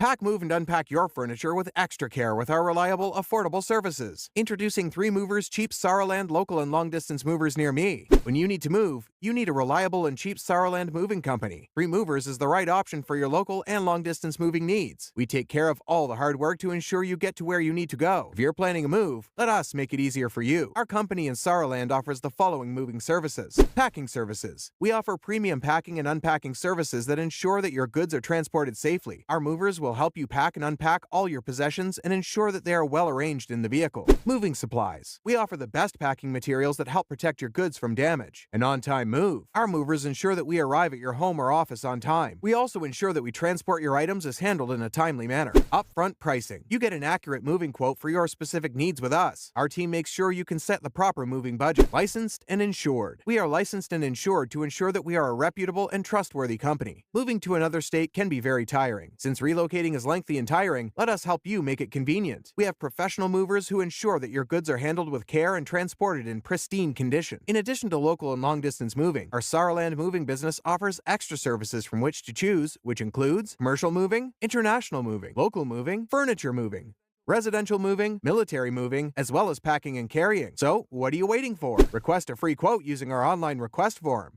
Pack, move, and unpack your furniture with extra care with our reliable, affordable services. Introducing 3 Movers cheap Saraland local and long-distance movers near me. When you need to move, you need a reliable and cheap Saraland moving company. 3 Movers is the right option for your local and long-distance moving needs. We take care of all the hard work to ensure you get to where you need to go. If you're planning a move, let us make it easier for you. Our company in Saraland offers the following moving services. Packing services. We offer premium packing and unpacking services that ensure that your goods are transported safely. Our movers will help you pack and unpack all your possessions and ensure that they are well arranged in the vehicle. Moving supplies. We offer the best packing materials that help protect your goods from damage. An on-time move. Our movers ensure that we arrive at your home or office on time. We also ensure that we transport your items as handled in a timely manner. Upfront pricing. You get an accurate moving quote for your specific needs with us. Our team makes sure you can set the proper moving budget. Licensed and insured. We are licensed and insured to ensure that we are a reputable and trustworthy company. Moving to another state can be very tiring. Since relocating is lengthy and tiring, let us help you make it convenient. We have professional movers who ensure that your goods are handled with care and transported in pristine condition. In addition to local and long-distance moving, our Saraland moving business offers extra services from which to choose, which includes commercial moving, international moving, local moving, furniture moving, residential moving, military moving, as well as packing and carrying. So, what are you waiting for? Request a free quote using our online request form.